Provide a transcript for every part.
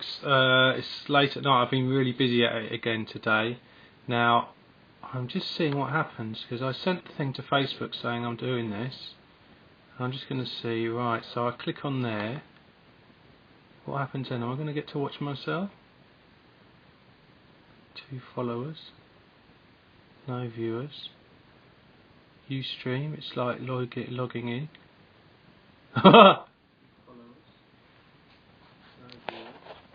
folks, it's late at night. I've been really busy at it again today. Now, I'm just seeing what happens, because I sent the thing to Facebook saying I'm doing this. I'm just going to see, right, so I click on there. What happens then? Am I going to get to watch myself? 2 followers. No viewers. Ustream, it's like logging in.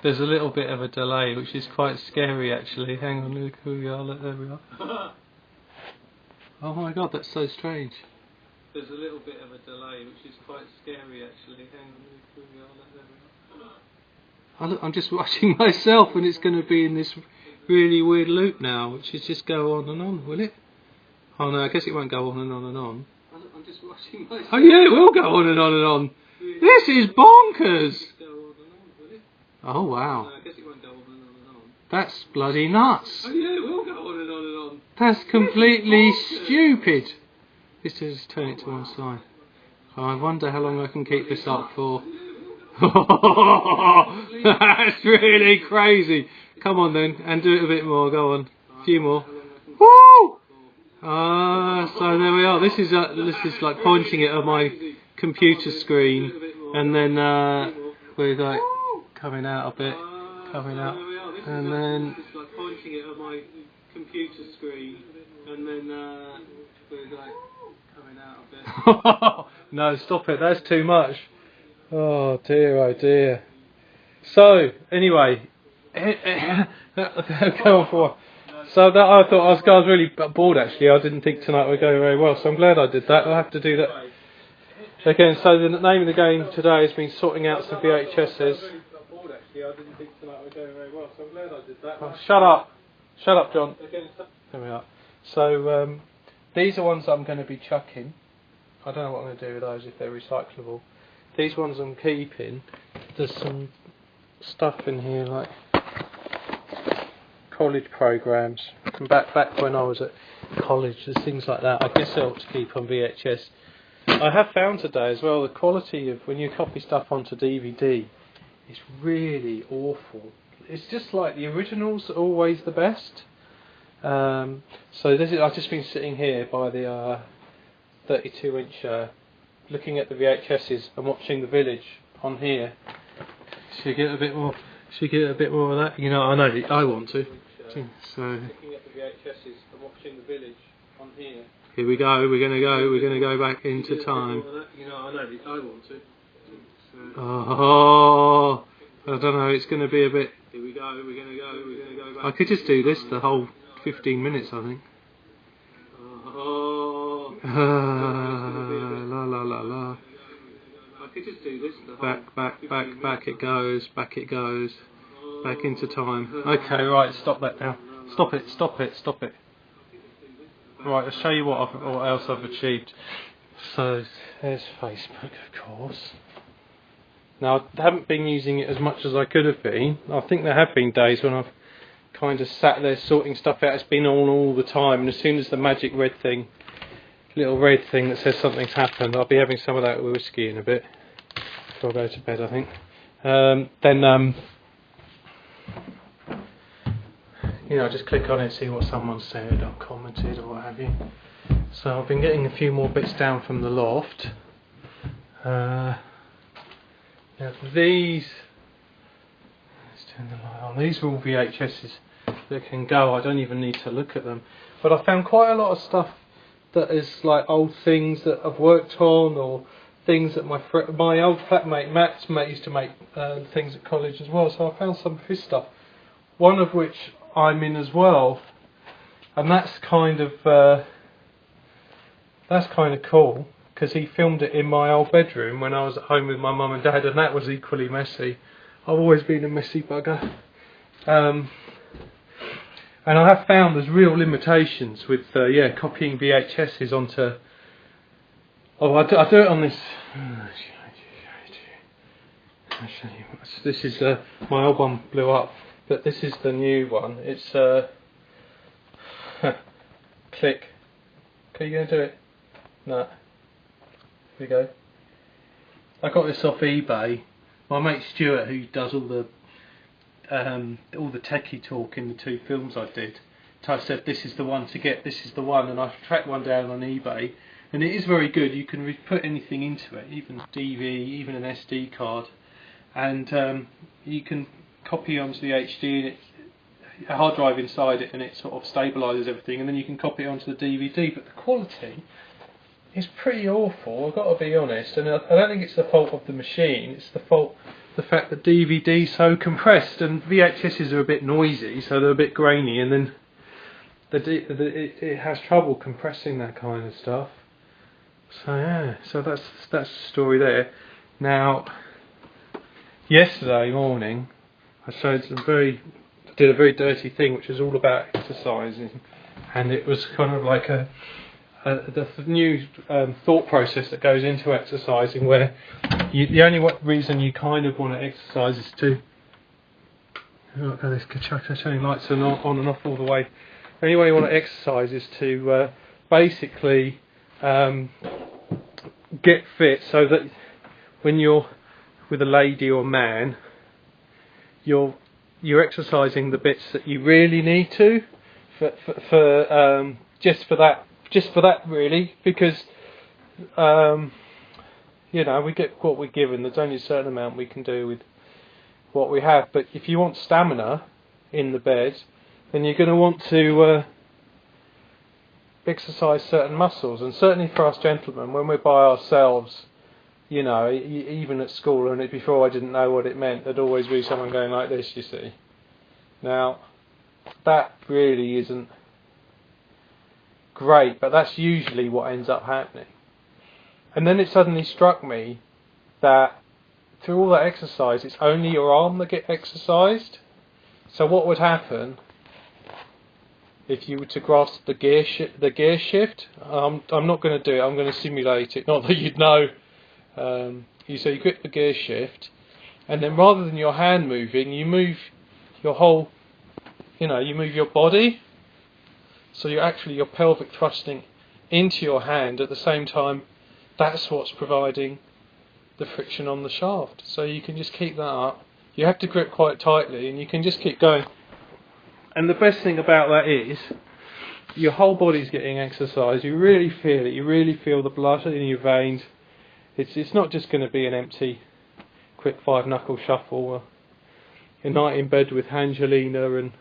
There's a little bit of a delay, which is quite scary actually. Hang on, look who we are. Look, there we are. Oh my god, that's so strange. There's a little bit of a delay, which is quite scary actually. Hang on, look who we are. Look, there we are. Oh look, I'm just watching myself, and it's going to be in this really weird loop now, which is just go on and on, will it? Oh no, I guess it won't go on and on and on. Oh look, I'm just watching myself. Oh yeah, it will go on and on and on. This is bonkers. Oh wow. That's bloody nuts. Oh yeah, it will go on and on and on. That's completely stupid. Let's just turn it to one side. Oh, I wonder how long I can keep this up for. That's really crazy. Come on then, and do it a bit more. Go on, a few more. Woo! So there we are. This is like pointing it at my computer screen, and then we're like coming out a bit, coming out, and then pointing it at my computer screen, and then we're like coming out a bit. No, stop it. That's too much. Oh dear. So anyway, go on for. So that I thought I was really bored actually. I didn't think tonight would go very well, so I'm glad I did that. I'll have to do that again. So the name of the game today has been sorting out some VHSs. Oh, shut up, John. There we are. So these are ones I'm going to be chucking. I don't know what I'm going to do with those if they're recyclable. These ones I'm keeping. There's some stuff in here like college programs from back when I was at college. There's things like that. I guess I ought to keep on VHS. I have found today as well the quality of when you copy stuff onto DVD is really awful. It's just like the originals are always the best. So this is, I've just been sitting here by the 32-inch looking at the VHSs and watching The Village on here. Should we get a bit more? Should we get a bit more of that? You know, I know I want to. So looking at the VHSs and watching The Village on here. Here we go. We're gonna go back into time. You know, I know I want to. Oh, I don't know. It's gonna be a bit. Here we go. We're gonna go back. I could just do this the whole 15 minutes, I think. Oh. La la la la. I could just do this. Back it goes. Back into time. Okay, right. Stop that now. Stop it. Right. I'll show you what else I've achieved. So there's Facebook, of course. Now I haven't been using it as much as I could have been. I think there have been days when I've kind of sat there sorting stuff out. It's been on all the time, and as soon as the magic red thing, little red thing that says something's happened, I'll be having some of that whiskey in a bit before I go to bed, I think. Then you know, just click on it, see what someone said or commented or what have you. So I've been getting a few more bits down from the loft. Now these, let's turn the light on. These are all VHSs that can go. I don't even need to look at them. But I found quite a lot of stuff that is like old things that I've worked on, or things that my old flatmate Matt's mate used to make things at college as well. So I found some of his stuff, one of which I'm in as well, and that's kind of cool because he filmed it in my old bedroom when I was at home with my mum and dad, and that was equally messy. I've always been a messy bugger. And I have found there's real limitations with copying VHSs onto. Oh, I do it on this. I'll show you. This is my old one blew up, but this is the new one. It's click. Okay, you gonna do it? No. Here we go. I got this off eBay. My mate Stuart, who does all the all the techie talk in the 2 films I did. I said this is the one to get, this is the one, and I tracked one down on eBay, and it is very good. You can put anything into it, even DV, even an SD card, and you can copy onto the HD and a hard drive inside it, and it sort of stabilises everything, and then you can copy it onto the DVD. But the quality is pretty awful, I've got to be honest, and I don't think it's the fault of the machine, it's the fact that DVD's so compressed, and VHSs are a bit noisy, so they're a bit grainy, and then it has trouble compressing that kind of stuff. So yeah, so that's the story there. Now, yesterday morning, I did a very dirty thing, which was all about exercising, and it was kind of like the new thought process that goes into exercising, where the only reason you kind of want to exercise is to turning lights on and off all the way. The only way you want to exercise is to basically get fit, so that when you're with a lady or man, you're exercising the bits that you really need to, just for that really, because we get what we're given. There's only a certain amount we can do with what we have. But if you want stamina in the bed, then you're going to want to exercise certain muscles. And certainly for us gentlemen, when we're by ourselves, even at school, and before I didn't know what it meant, there'd always be someone going like this, you see. Now, that really isn't great, but that's usually what ends up happening. And then it suddenly struck me that through all that exercise, it's only your arm that get exercised. So what would happen if you were to grasp the gear shift? I'm not going to do it. I'm going to simulate it. Not that you'd know. You grip the gear shift, and then rather than your hand moving, you move your whole, you move your body. So your pelvic thrusting into your hand at the same time. That's what's providing the friction on the shaft. So you can just keep that up. You have to grip quite tightly, and you can just keep going. And the best thing about that is your whole body's getting exercise. You really feel it. You really feel the blood in your veins. It's not just going to be an empty, quick 5-knuckle shuffle. A night in bed with Angelina and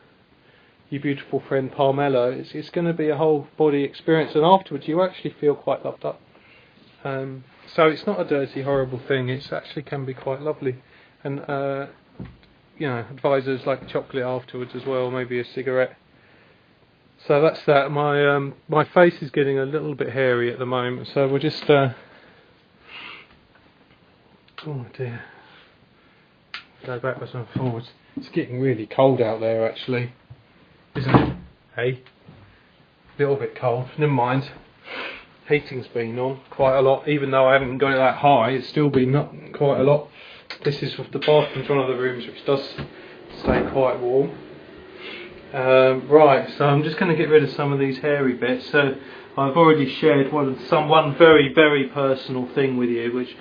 your beautiful friend Palmello. It's going to be a whole body experience, and afterwards you actually feel quite loved up. So it's not a dirty, horrible thing. It actually can be quite lovely. And advisors like chocolate afterwards as well, maybe a cigarette. So that's that. My face is getting a little bit hairy at the moment, so we'll just oh dear, go backwards and forwards. It's getting really cold out there actually, isn't it? Hey, a little bit cold. Never mind. Heating's been on quite a lot, even though I haven't got it that high. It's still been up quite a lot. This is the bathroom's one of the rooms which does stay quite warm. Right, so I'm just going to get rid of some of these hairy bits. So I've already shared one very, very personal thing with you, which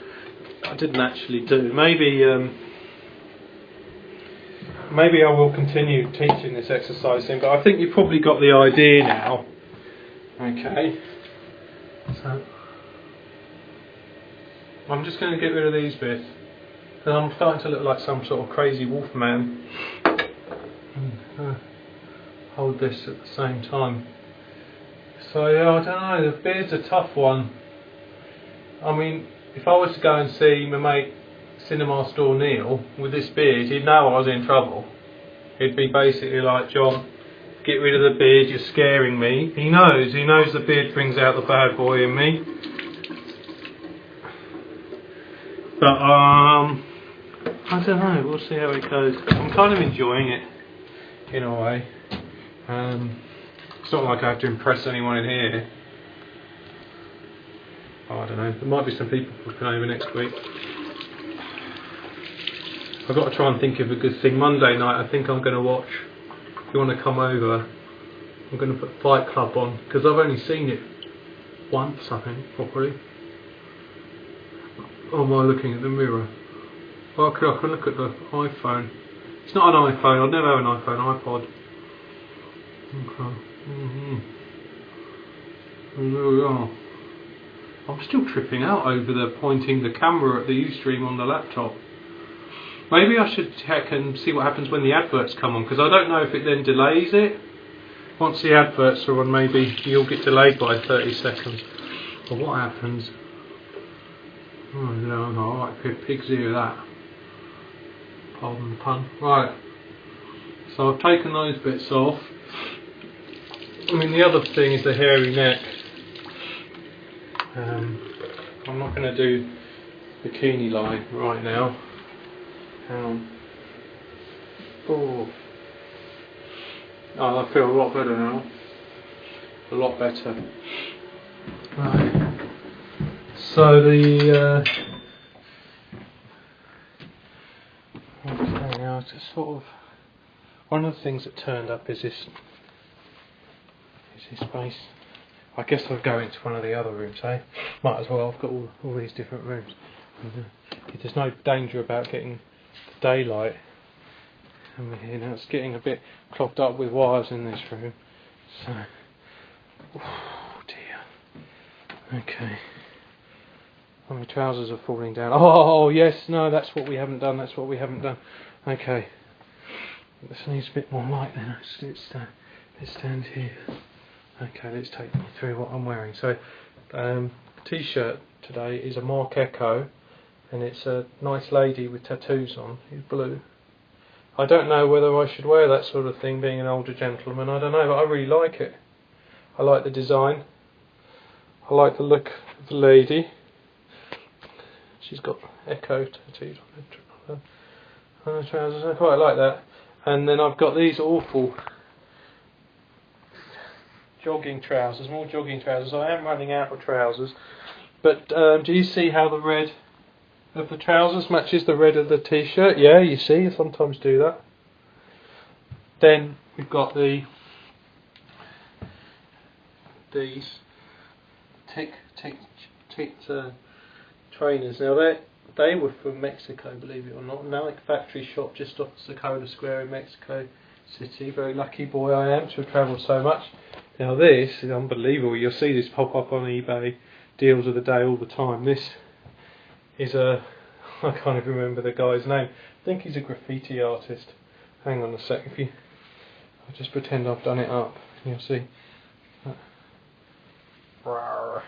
I didn't actually do. Maybe I will continue teaching this exercise thing, but I think you've probably got the idea now. Okay. So I'm just going to get rid of these bits, and I'm starting to look like some sort of crazy wolf man. Hold this at the same time. So yeah, I don't know, the beard's a tough one. I mean, if I was to go and see my mate Cinema Store Neil with this beard, he'd know I was in trouble. He'd be basically like, John, get rid of the beard, you're scaring me. He knows the beard brings out the bad boy in me. But I don't know, we'll see how it goes. I'm kind of enjoying it, in a way. It's not like I have to impress anyone in here. Oh, I don't know, there might be some people who come over next week. I've got to try and think of a good thing. Monday night I think I'm going to watch, if you want to come over, I'm going to put Fight Club on, because I've only seen it once, I think, properly. Or am I looking at the mirror? Oh, I can look at the iPhone. It's not an iPhone. I'd never have an iPhone. iPod. Okay. And there we are. I'm still tripping out over the pointing the camera at the Ustream on the laptop. Maybe I should check and see what happens when the adverts come on, because I don't know if it then delays it. Once the adverts are on, maybe you'll get delayed by 30 seconds. But what happens? Oh no, I like pig's ear that. Pardon the pun. Right. So I've taken those bits off. I mean, the other thing is the hairy neck. I'm not going to do bikini line right now. Oh, I feel a lot better now. A lot better. Right. So the okay, now it's just sort of one of the things that turned up is this space. I guess I'll go into one of the other rooms, eh? Might as well. I've got all these different rooms. There's no danger about getting the daylight. You know, it's getting a bit clogged up with wires in this room. So, oh dear. Okay. Oh, my trousers are falling down. Oh yes, no, that's what we haven't done. That's what we haven't done. Okay. This needs a bit more light then. Let's stand here. Okay, let's take you through what I'm wearing. So, t-shirt today is a Marc Ecko, and it's a nice lady with tattoos on. It's blue. I don't know whether I should wear that sort of thing, being an older gentleman. I don't know, but I really like it. I like the design. I like the look of the lady. She's got Ecko tattooed on her trousers. I quite like that. And then I've got these awful jogging trousers, more jogging trousers. I am running out of trousers, but do you see how the red of the trousers matches the red of the t-shirt? Yeah, you see, I sometimes do that. Then we've got these tick trainers. Now they were from Mexico, believe it or not. Nike factory shop just off Sokola Square in Mexico City. Very lucky boy I am to have travelled so much. Now this is unbelievable. You'll see this pop up on eBay, deals of the day all the time. This is I can't even remember the guy's name. I think he's a graffiti artist. Hang on a sec. I'll just pretend I've done it up. You'll see.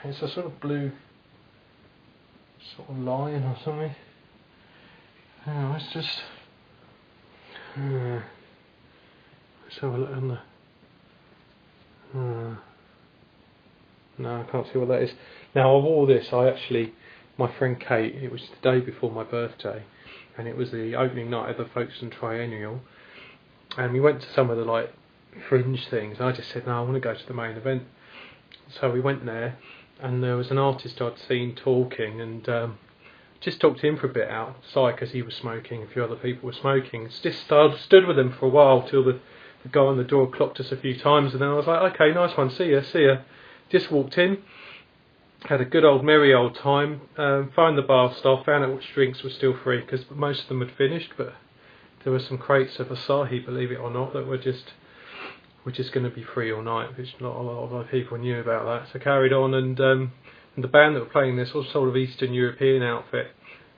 It's a sort of blue sort of lion or something. Let's just let's have a look on the. No, I can't see what that is. Now I wore this. My friend Kate. It was the day before my birthday, and it was the opening night of the Folkestone Triennial. And we went to some of the fringe things. I just said, no, I want to go to the main event. So we went there, and there was an artist I'd seen talking, and just talked to him for a bit outside because he was smoking. A few other people were smoking. Just stood with him for a while till the guy on the door clocked us a few times, and then I was like, okay, nice one, see ya. Just walked in, had a good old merry old time, found the bar staff, found out which drinks were still free because most of them had finished, but there were some crates of Asahi, believe it or not, that were just going to be free all night, which not a lot of other people knew about that. So carried on, and the band that were playing this was sort of Eastern European outfit,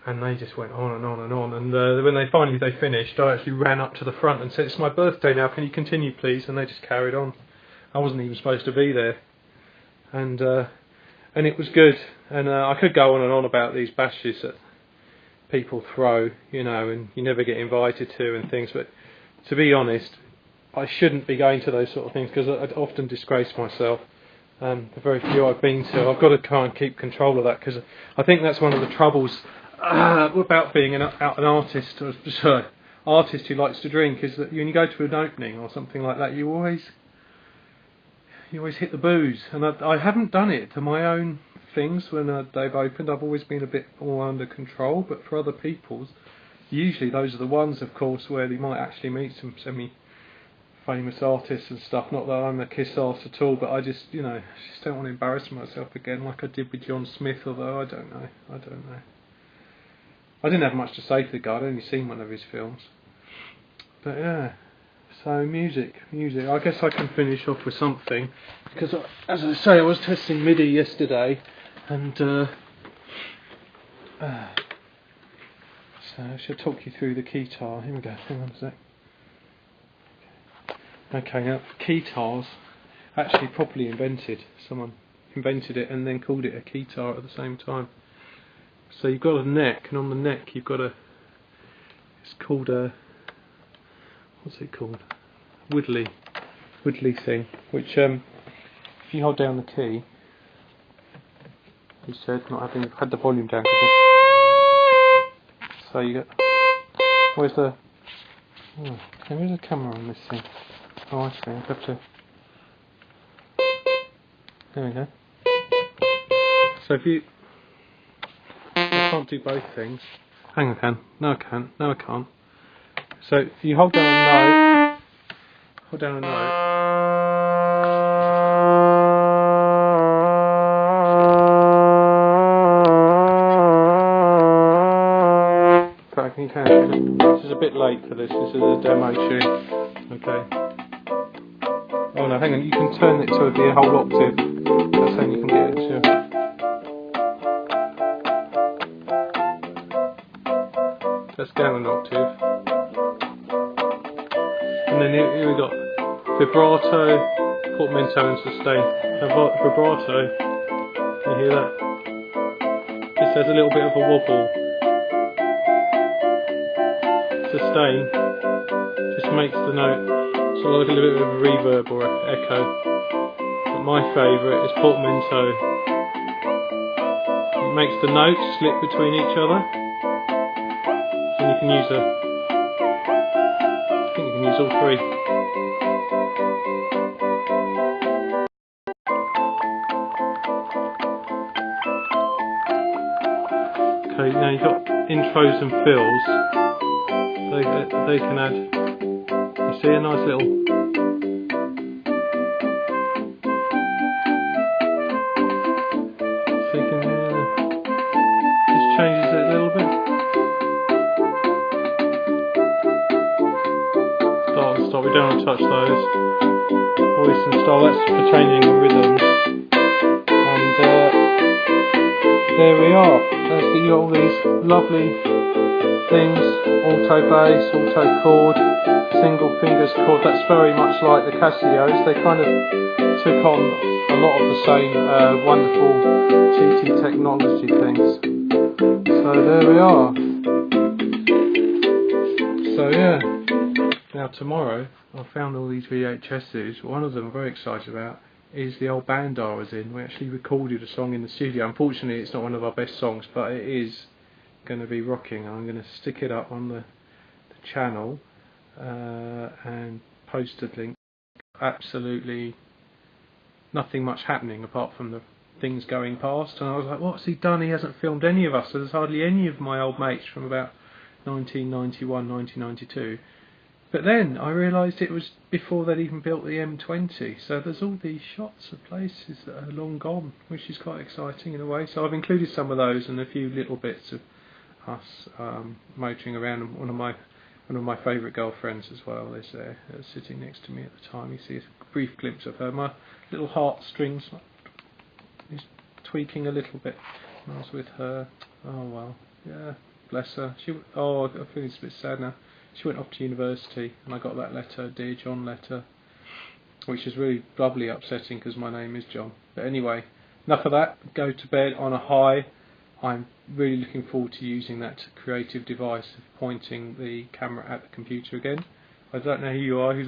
and they just went on and on and on. And when they finally finished, I actually ran up to the front and said, "It's my birthday now. Can you continue, please?" And they just carried on. I wasn't even supposed to be there, and it was good. And I could go on and on about these bashes that people throw, and you never get invited to and things. But to be honest, I shouldn't be going to those sort of things because I'd often disgrace myself. The very few I've been to, I've got to try and keep control of that because I think that's one of the troubles about being an artist or artist who likes to drink is that when you go to an opening or something like that, you always hit the booze, and I haven't done it to my own things when they've opened. I've always been a bit more under control, but for other people's, usually those are the ones, of course, where they might actually meet some semi-famous artists and stuff. Not that I'm a kiss ass at all, but I just don't want to embarrass myself again like I did with John Smith, although I don't know. I didn't have much to say to the guy. I'd only seen one of his films. But yeah, so music. I guess I can finish off with something, because as I say, I was testing MIDI yesterday, and so I should talk you through the keytar. Here we go. Hang on a sec. Okay, now keytars actually properly invented. Someone invented it and then called it a keytar at the same time. So you've got a neck, and on the neck you've got it's called a, what's it called? Woodley thing, which if you hold down the key, he said, not having had the volume down. So you get, where's the camera on this thing? Oh, I see. I have to. There we go. So if you, I can't do both things. Hang on, I can. No, I can't. No, I can't. So if you hold down a note, you can. This is a bit late for this. This is a demo tune. Okay. Oh no, hang on. You can turn it to be a whole octave. That's how you can get it to. That's down an octave. And then here we got vibrato, portamento, and sustain. Now vibrato, you hear that? This has a little bit of a wobble. Sustain just makes the note sort of like a little bit of a reverb or echo. But my favourite is portamento. It makes the notes slip between each other. And you can use I think you can use all three. Okay, now you've got intros and fills. They can add, you see, a nice little, so you can just changes it a little bit. Start and stop, we don't want to touch those. Voice and style, that's for changing the rhythms. And there we are. That's got all these lovely things, auto bass, auto chord, single fingers chord. That's very much like the Casios. They kind of took on a lot of the same wonderful GT technology things. So there we are. So yeah. Now tomorrow I found all these VHSs. One of them I'm very excited about is the old band I was in. We actually recorded a song in the studio. Unfortunately it's not one of our best songs, but it is going to be rocking. I'm going to stick it up on the channel and post a link. Absolutely nothing much happening apart from the things going past, and I was like, what's he done? He hasn't filmed any of us. So there's hardly any of my old mates from about 1991, 1992. But then I realised it was before they'd even built the M20, so there's all these shots of places that are long gone, which is quite exciting in a way. So I've included some of those and a few little bits of us motoring around. And one of my favourite girlfriends as well is there, sitting next to me at the time. You see a brief glimpse of her. My little heartstrings is tweaking a little bit when I was with her. Oh well, yeah, bless her. I feel it's a bit sad now. She went off to university, and I got that letter, Dear John letter, which is really doubly upsetting because my name is John. But anyway, enough of that. Go to bed on a high. I'm really looking forward to using that creative device of pointing the camera at the computer again. I don't know who you are, who's